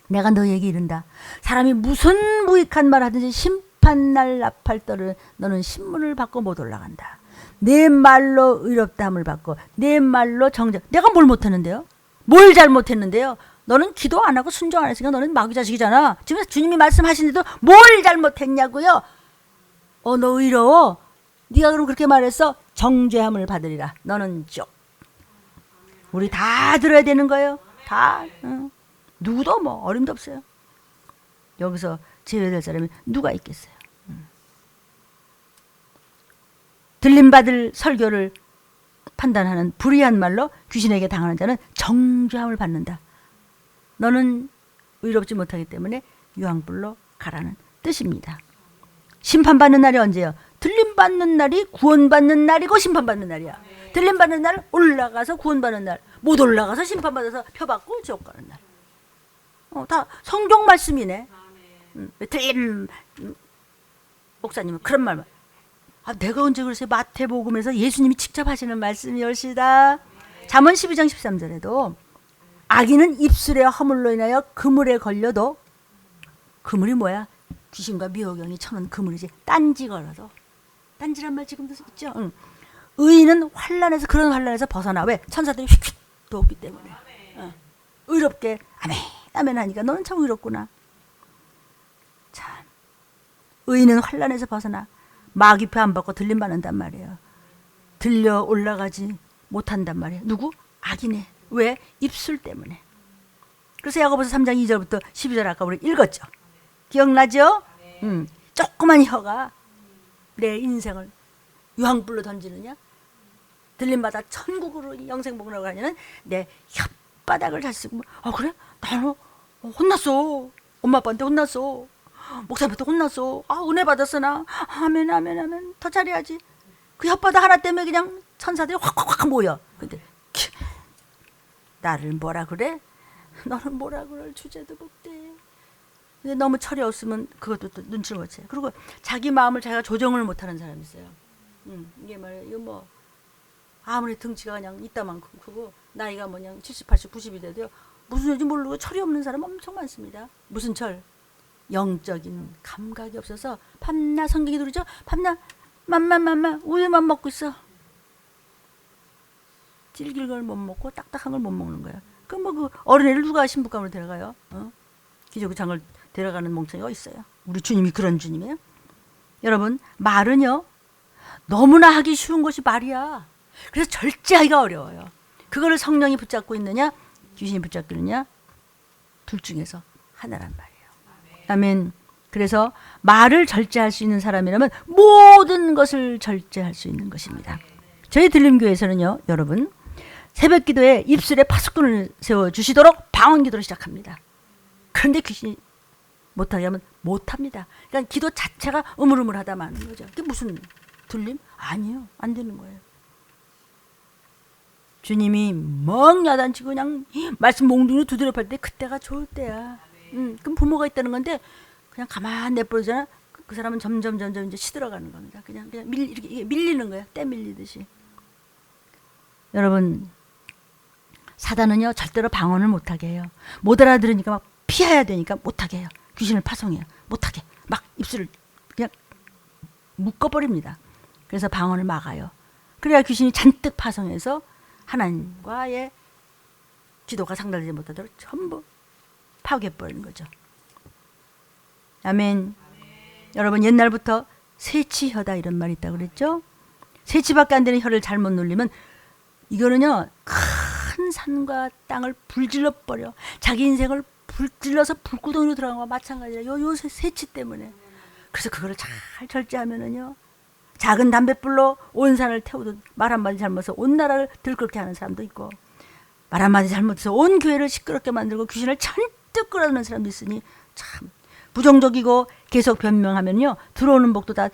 내가 너에게 이른다. 사람이 무슨 무익한 말 하든지 심판날 나팔 떨을 너는 신문을 받고 못 올라간다. 내 말로 의롭다함을 받고 내 말로 정죄. 내가 뭘 못했는데요? 뭘 잘못했는데요? 너는 기도 안 하고 순종 안 했으니까 너는 마귀 자식이잖아. 지금 주님이 말씀하시는데도 뭘 잘못했냐고요? 너 의로워? 네가 그럼 그렇게 말했어? 정죄함을 받으리라. 너는 쪽. 우리 다 들어야 되는 거예요. 다. 누구도 뭐 어림도 없어요. 여기서 제외될 사람이 누가 있겠어요? 들림받을 설교를 판단하는 불의한 말로 귀신에게 당하는 자는 정죄함을 받는다. 너는 의롭지 못하기 때문에 유황불로 가라는 뜻입니다. 심판받는 날이 언제예요? 들림받는 날이 구원받는 날이고 심판받는 날이야. 들림받는 날 올라가서 구원받는 날, 못 올라가서 심판받아서 표받고 지옥 가는 날. 다 성경 말씀이네. 들림 목사님은 그런 말만. 내가 언제 그랬어요? 마태복음에서 예수님이 직접 하시는 말씀이올시다. 잠언 12장 13절에도 악인은 입술의 허물로 인하여 그물에 걸려도, 그물이 뭐야? 귀신과 미호경이 쳐놓은 그물이지. 딴지 걸어도. 딴지란 말 지금도 있죠. 의인은 환난에서, 그런 환난에서 벗어나. 왜? 천사들이 휙휙 돕기 때문에. 의롭게 아멘 아멘 하니까 너는 참 의롭구나. 참 의인은 환난에서 벗어나 마귀표 안 받고 들림받는단 말이에요. 들려 올라가지 못한단 말이에요. 누구? 악인에. 왜? 입술 때문에. 그래서 야고보서 3장 2절부터 12절 아까 우리 읽었죠. 기억나죠? 조그만 혀가 내 인생을 유황불로 던지느냐? 들림받아 천국으로 영생복으로 가냐는 내 혓바닥을 잘 쓰고. 그래? 나는 혼났어. 엄마 아빠한테 혼났어. 목사님한테 혼났어. 은혜 받았어 나. 아멘 아멘 아멘. 더 잘해야지. 그 혓바닥 하나 때문에 그냥 천사들이 확확확 모여. 근데 나를 뭐라 그래? 너는 뭐라 그럴 주제도 못돼. 근데 너무 철이 없으면 그것도 또 눈치를 못 채요. 그리고 자기 마음을 자기가 조정을 못하는 사람이 있어요. 이게 말이에요. 이거 뭐 아무리 등치가 그냥 이따만큼 크고 나이가 뭐 그냥 70, 80, 90이 돼도요. 무슨 소리인지 모르고 철이 없는 사람 엄청 많습니다. 무슨 철? 영적인 감각이 없어서 밤낮 성경이 누르죠. 밤낮 맘만 우유만 먹고 있어. 질길 걸 못 먹고 딱딱한 걸 못 먹는 거야. 그럼 뭐 그 어린애를 누가 신부감으로 데려가요? 기저귀장을 데려가는 멍청이가 있어요. 우리 주님이 그런 주님이에요. 여러분 말은요 너무나 하기 쉬운 것이 말이야. 그래서 절제하기가 어려워요. 그거를 성령이 붙잡고 있느냐 귀신이 붙잡고 있느냐 둘 중에서 하나란 말이에요. 아멘. 그래서 말을 절제할 수 있는 사람이라면 모든 것을 절제할 수 있는 것입니다. 저희 들림교회에서는요 여러분 새벽 기도에 입술에 파수꾼을 세워주시도록 방언 기도를 시작합니다. 그런데 귀신이 못하게 하면 못합니다. 그러니까 기도 자체가 우물우물하다 마는 거죠. 그게 무슨 들림? 아니요. 안 되는 거예요. 주님이 멍 야단치고 그냥 말씀 몽둥이로 두드려 팰 때 그때가 좋을 때야. 그럼 부모가 있다는 건데 그냥 가만 내버리잖아. 그 사람은 점점 이제 시들어가는 겁니다. 그냥 이렇게 밀리는 거야. 때 밀리듯이. 여러분 사단은요 절대로 방언을 못하게 해요. 못 알아들으니까 막 피해야 되니까 못하게 해요. 귀신을 파송해요. 못하게 막 입술을 그냥 묶어버립니다. 그래서 방언을 막아요. 그래야 귀신이 잔뜩 파송해서 하나님과의 기도가 상달되지 못하도록 전부 파괴해버리는 거죠. 아멘. 여러분 옛날부터 세치혀다 이런 말이 있다고 그랬죠. 세치밖에 안 되는 혀를 잘못 눌리면 이거는요 큰 산과 땅을 불질러 버려. 자기 인생을 불질러서 불구덩이로 들어간 거와 마찬가지야. 요 세치 때문에 그래서 그거를 잘 절제하면은요, 작은 담뱃불로 온 산을 태우듯 말 한마디 잘못해서 온 나라를 들끓게 하는 사람도 있고, 말 한마디 잘못해서 온 교회를 시끄럽게 만들고 귀신을 잔뜩 끌어내는 사람도 있으니 참 부정적이고 계속 변명하면요, 들어오는 복도 다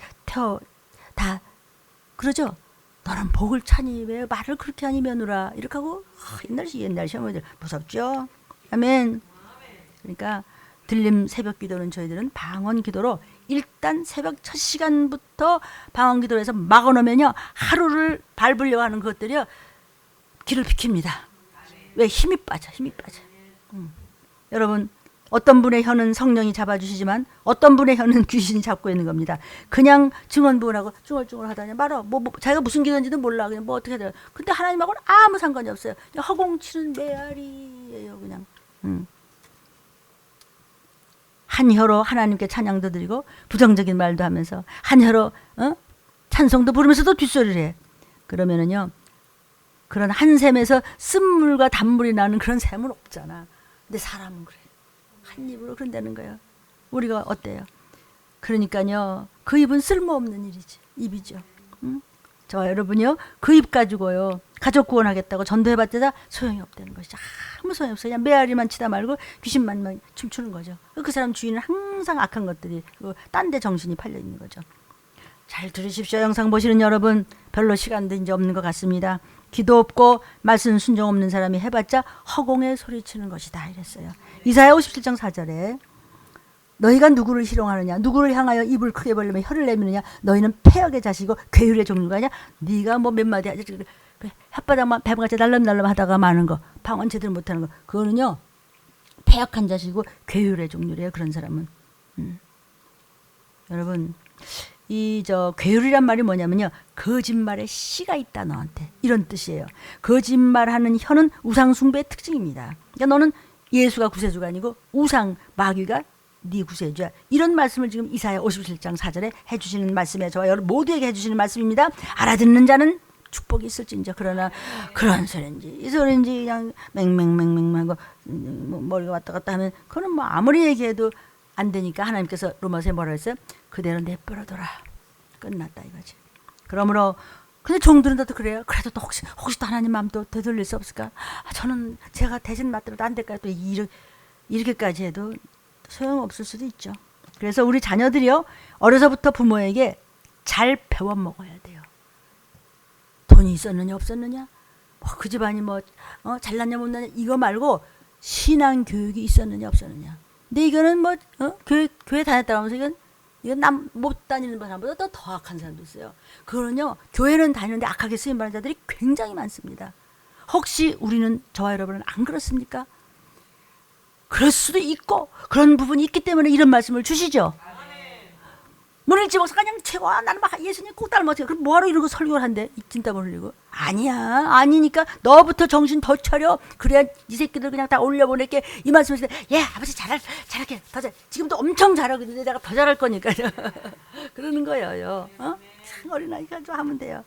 그러죠. 너는 복을 차니 왜 말을 그렇게 하니 며느라, 이렇게 하고 옛날 시어머니들 무섭죠. 아멘. 그러니까 들림 새벽 기도는 저희들은 방언 기도로 일단 새벽 첫 시간부터 방언 기도를 해서 막아놓으면요, 하루를 밟으려고 하는 것들이요, 길을 비킵니다. 왜? 힘이 빠져. 여러분, 어떤 분의 혀는 성령이 잡아주시지만 어떤 분의 혀는 귀신이 잡고 있는 겁니다. 그냥 증언부원하고 쭈글쭈글 하다니 말아. 자기가 무슨 기도인지도 몰라. 그냥 뭐 어떻게 해야 돼요. 근데 하나님하고는 아무 상관이 없어요. 그냥 허공치는 메아리예요. 그냥. 한 혀로 하나님께 찬양도 드리고 부정적인 말도 하면서 한 혀로 찬송도 부르면서도 뒷소리를 해. 그러면은요, 그런 한 샘에서 쓴물과 단물이 나는 그런 샘은 없잖아. 근데 사람은 그래. 한 입으로 그런다는 거예요. 우리가 어때요? 그러니까요, 그 입은 쓸모없는 일이지. 입이죠. 저와 여러분이요, 그 입 가지고요, 가족 구원하겠다고 전도해봤자 소용이 없다는 것이죠. 아무 소용이 없어요. 그냥 메아리만 치다 말고 귀신만 춤추는 거죠. 그 사람 주인은 항상 악한 것들이 딴 데 정신이 팔려 있는 거죠. 잘 들으십시오. 영상 보시는 여러분, 별로 시간도 이제 없는 것 같습니다. 기도 없고 말씀 순종 없는 사람이 해봤자 허공에 소리치는 것이다, 이랬어요. 이사야 57장 4절에 너희가 누구를 희롱하느냐, 누구를 향하여 입을 크게 벌리며 혀를 내미느냐, 너희는 폐역의 자식이고 괴율의 종류가 아니야. 네가 뭐 몇 마디 하지, 혓바닥만 뱀같이 날름날름 하다가 마는 거, 방언 제대로 못하는 거, 그거는요, 폐역한 자식이고 괴율의 종류래요. 그런 사람은. 여러분, 괴율이란 말이 뭐냐면요, 거짓말의 씨가 있다 너한테, 이런 뜻이에요. 거짓말하는 혀는 우상 숭배의 특징입니다. 그러니까 너는 예수가 구세주가 아니고 우상 마귀가 네 구세주야. 이런 말씀을 지금 이사야 57장 4절에 해주시는 말씀이에요. 저와 여러분 모두에게 해주시는 말씀입니다. 알아듣는 자는 축복이 있을진저. 그러나 그런 소리인지 이 소리인지 그냥 맹맹맹맹하고 머리가 왔다 갔다 하면 그거는 뭐 아무리 얘기해도 안 되니까 하나님께서 로마서에 뭐라 했어요? 그대로 내버려둬라. 끝났다 이거지. 그러므로 근데 종들은 또 그래요. 그래도 또 혹시 또 하나님 마음도 되돌릴 수 없을까? 저는 제가 대신 맡들어도 안 될까요? 또 이렇게까지 해도 소용없을 수도 있죠. 그래서 우리 자녀들이요, 어려서부터 부모에게 잘 배워 먹어야 돼요. 돈이 있었느냐 없었느냐, 그 집안이 잘났냐 못났냐, 이거 말고 신앙 교육이 있었느냐 없었느냐. 근데 이거는 교회 다녔다고 하면서 이건 남 못 다니는 사람보다 더 악한 사람도 있어요. 그거는요, 교회는 다니는데 악하게 쓰임받는 자들이 굉장히 많습니다. 혹시 우리는, 저와 여러분은 안 그렇습니까? 그럴 수도 있고 그런 부분이 있기 때문에 이런 말씀을 주시죠. 문일지 목사가 그냥 최고야, 나는 막 예수님 꼭 닮았지. 그럼 뭐하러 이러고 설교를 한대? 진땀을 흘리고. 아니니까 너부터 정신 더 차려. 그래야 이 새끼들 그냥 다 올려보낼게. 이 말씀을 했을 때, 아버지 잘할게. 더 잘. 지금도 엄청 잘하고 있는데 내가 더 잘할 거니까. 그러는 거예요. 참 어린아이가 좀 하면 돼요.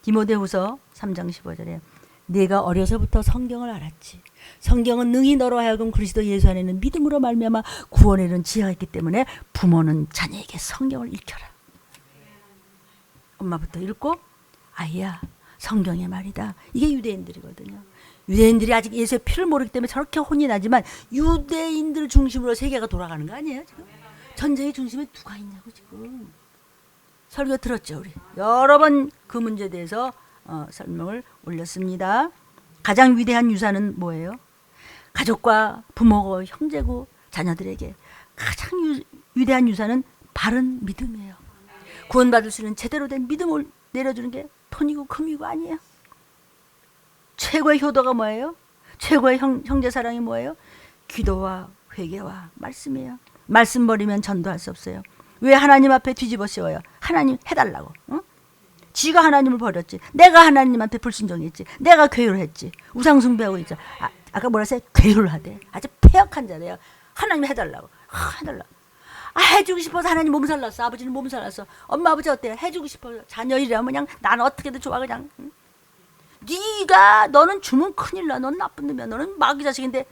디모데후서 3장 15절에 네가 어려서부터 성경을 알았지. 성경은 능히 너로 하여금 그리스도 예수 안에는 믿음으로 말미암아 구원에 이른 지혜가 있기 때문에 부모는 자녀에게 성경을 읽혀라. 엄마부터 읽고, 아이야 성경의 말이다. 이게 유대인들이거든요. 유대인들이 아직 예수의 피를 모르기 때문에 저렇게 혼이 나지만 유대인들 중심으로 세계가 돌아가는 거 아니에요 지금? 전쟁의 중심에 누가 있냐고 지금. 설교 들었죠 우리? 여러 번 그 문제에 대해서 설명을 올렸습니다. 가장 위대한 유산은 뭐예요? 가족과 부모고 형제고 자녀들에게 가장 위대한 유산은 바른 믿음이에요. 구원받을 수 있는 제대로 된 믿음을 내려주는 게 돈이고 금이고 아니에요. 최고의 효도가 뭐예요? 최고의 형제 사랑이 뭐예요? 기도와 회개와 말씀이에요. 말씀 버리면 전도할 수 없어요. 왜 하나님 앞에 뒤집어 씌워요? 하나님 해달라고. 지가 하나님을 버렸지. 내가 하나님한테 불순종했지. 내가 괴율했지. 우상숭배하고 있죠. 아까 뭐라 했어요? 괴율하대. 아주 폐역한 자래요. 하나님 해달라고. 해달라고. 해주고 싶어서 하나님 몸살 났어. 아버지는 몸살 났어. 엄마 아버지 어때요? 해주고 싶어서. 자녀 일이라면 그냥 나는 어떻게든 좋아 그냥. 네가 너는 주면 큰일 나. 넌 나쁜 놈이야. 너는 마귀 자식인데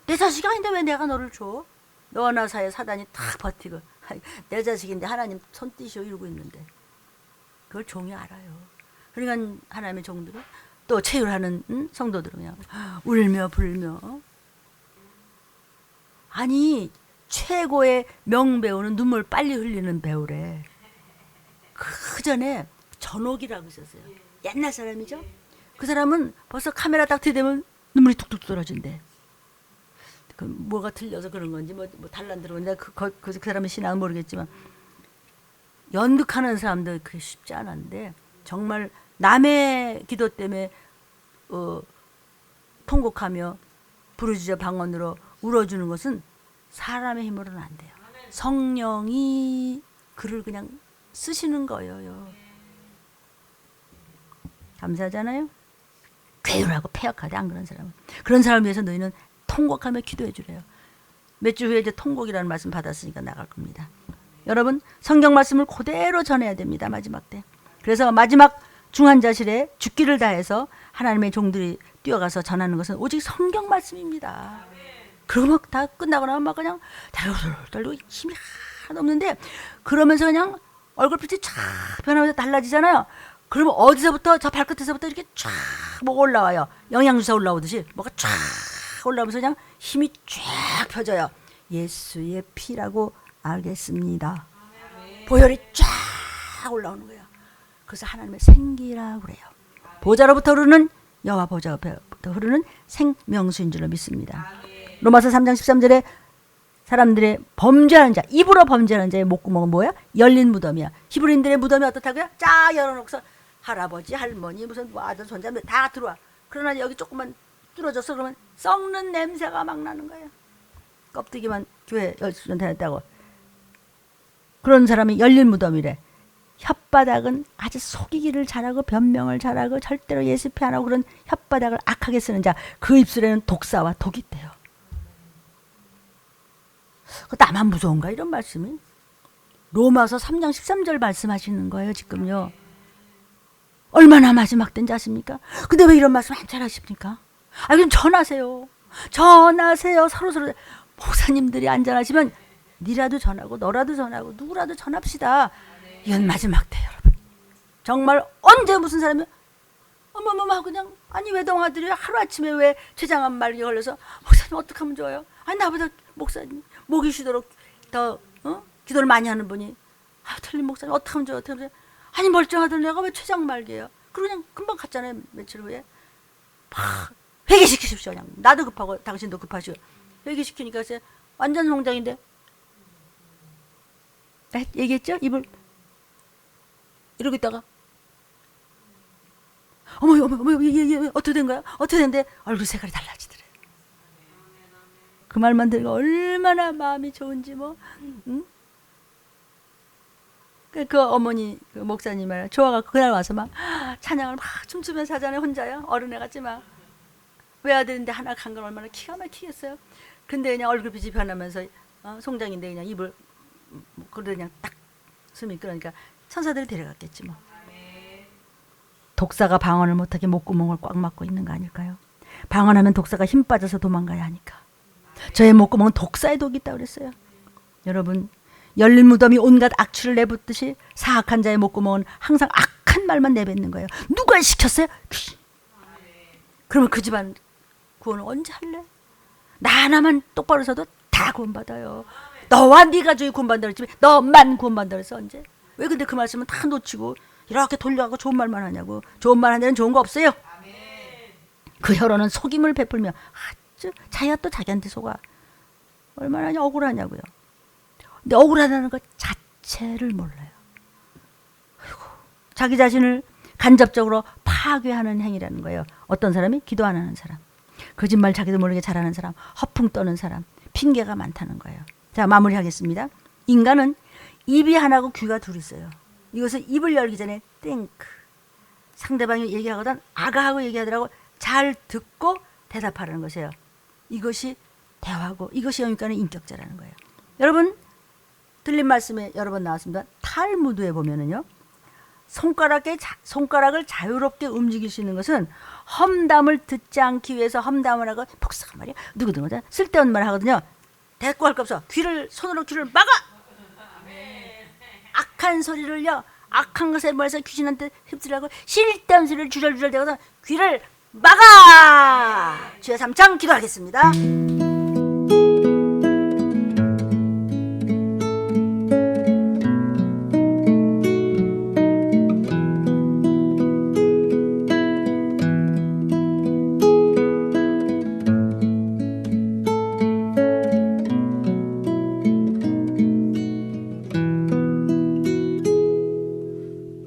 내 자식이 아닌데 왜 내가 너를 줘? 너와 나 사이에 사단이 탁 버티고 내 자식인데 하나님 손 띄시오 이러고 있는데 그걸 종이 알아요. 그러니까 하나님의 종들은 또 체휼하는 성도들은 그냥 울며 불며 아니 최고의 명배우는 눈물 빨리 흘리는 배우래. 그 전에 전옥이라고 있었어요. 옛날 사람이죠. 그 사람은 벌써 카메라 딱 들이대면 눈물이 뚝뚝 떨어진대. 그 뭐가 틀려서 그런 건지 뭐 달란드로 내가 그 사람의 신앙은 모르겠지만 연극하는 사람들 그게 쉽지 않은데 정말 남의 기도 때문에 통곡하며 부르짖어 방언으로 울어주는 것은 사람의 힘으로는 안 돼요. 성령이 그를 그냥 쓰시는 거예요. 감사하잖아요. 괴율하고 폐역하지 안 그런 사람은. 그런 사람을 위해서 너희는 통곡하며 기도해 주래요. 몇 주 후에 이제 통곡이라는 말씀 받았으니까 나갈 겁니다. 여러분 성경 말씀을 그대로 전해야 됩니다. 마지막 때. 그래서 마지막 중환자실에 죽기를 다해서 하나님의 종들이 뛰어가서 전하는 것은 오직 성경 말씀입니다. 그러고 막 다 끝나고 나면 막 그냥 달고 힘이 하나도 없는데 그러면서 그냥 얼굴빛이 쫙 변하면서 달라지잖아요. 그러면 어디서부터 저 발끝에서부터 이렇게 쫙 뭐가 올라와요. 영양주사 올라오듯이 뭐가 쫙 올라오면서 그냥 힘이 쫙 펴져요. 예수의 피라고 알겠습니다. 보혈이 쫙 올라오는 거예요. 그래서 하나님의 생기라고 그래요. 보좌로부터 흐르는 여호와 보좌로부터 흐르는 생명수인 줄로 믿습니다. 로마서 3장 13절에 사람들의 범죄하는 자, 입으로 범죄하는 자의 목구멍은 뭐야? 열린 무덤이야. 히브리인들의 무덤이 어떻다고요? 쫙 열어놓고서 할아버지, 할머니, 무슨 뭐 아들, 손자 다 들어와. 그러나 여기 조금만 뚫어져서 그러면 썩는 냄새가 막 나는 거예요. 껍데기만 교회 10년 다녔다고. 그런 사람이 열린 무덤이래. 혓바닥은 아주 속이기를 잘하고 변명을 잘하고 절대로 예습해 안 하고 그런 혓바닥을 악하게 쓰는 자, 그 입술에는 독사와 독이 있대요. 나만 무서운가 이런 말씀이? 로마서 3장 13절 말씀하시는 거예요 지금요. 얼마나 마지막 때인지 아십니까? 근데 왜 이런 말씀 한참 하십니까? 그럼 전하세요. 전하세요. 서로 목사님들이 안전하시면 니라도 전하고 너라도 전하고 누구라도 전합시다. 이건 마지막 때 여러분. 정말 언제 무슨 사람이 어머머머 그냥 아니 외동아들이 하루아침에 왜 췌장암 말기에 걸려서 목사님 어떻게 하면 좋아요? 아니 나보다 목사님 목이 쉬도록 더 기도를 많이 하는 분이 틀린 목사님 어떻게 하면 좋아요? 어떻게 하면 좋아요? 아니 멀쩡하던 내가 왜 췌장 말기예요? 그리고 그냥 금방 갔잖아요. 며칠 후에 막 회개시키십시오. 그냥 나도 급하고 당신도 급하시고 회개시키니까 완전 성장인데 얘기했죠? 입을 이러고 있다가 어머 어떻게 된 거야? 어떻게 된대? 얼굴 색깔이 달라지더래. 그 말만 들으니까 얼마나 마음이 좋은지 뭐. 응? 그 어머니 그 목사님 말 좋아가 그날 와서 막 찬양을 막 춤추면서 하잖아요. 혼자요. 어른애 같지 막. 외아들인데 하나 간 건 얼마나 기가 막히겠어요. 근데 그냥 얼굴빛이 변하면서 송장인데 그냥 입을 그래 그냥 딱 숨이 끌으니까 천사들이 데려갔겠지 뭐. 독사가 방언을 못하게 목구멍을 꽉 막고 있는 거 아닐까요? 방언하면 독사가 힘 빠져서 도망가야 하니까. 저의 목구멍은 독사의 독이 있다고 그랬어요. 여러분 열린 무덤이 온갖 악취를 내붓듯이 사악한 자의 목구멍은 항상 악한 말만 내뱉는 거예요. 누가 시켰어요? 그러면 그 집안 구원을 언제 할래? 나 하나만 똑바로 서도 다 구원받아요. 너와 네 가족이 구원받는다 그랬지 너만 구원받는다 그랬어 언제? 왜 근데 그 말씀은 다 놓치고 이렇게 돌려가고 좋은 말만 하냐고. 좋은 말 하는 데는 좋은 거 없어요. 그 혀로는 속임을 베풀며 아주 자기가 또 자기한테 속아. 얼마나 억울하냐고요. 근데 억울하다는 것 자체를 몰라요. 아이고, 자기 자신을 간접적으로 파괴하는 행위라는 거예요. 어떤 사람이? 기도 안 하는 사람. 거짓말 자기도 모르게 잘하는 사람. 허풍 떠는 사람. 핑계가 많다는 거예요. 자, 마무리하겠습니다. 인간은 입이 하나고 귀가 둘 있어요. 이것을 입을 열기 전에 땡크. 상대방이 얘기하거든 아가하고 얘기하더라고 잘 듣고 대답하라는 것이에요. 이것이 대화고 이것이 영육간의 인격자라는 거예요. 여러분 들린 말씀에 여러 번 나왔습니다. 탈무드에 보면은요. 손가락을 자유롭게 움직일 수 있는 것은 험담을 듣지 않기 위해서 험담을 하고 복잡한 말이야. 누구든 쓸데없는 말 하거든요. 대꾸 할 거 없어. 손으로 귀를 막아. 악한 소리를요, 악한 것에 몰아서 귀신한테 휩쓸려고 쓸데없는 소리를 주절주절 대고서 귀를 막아. 주여 3장 기도하겠습니다.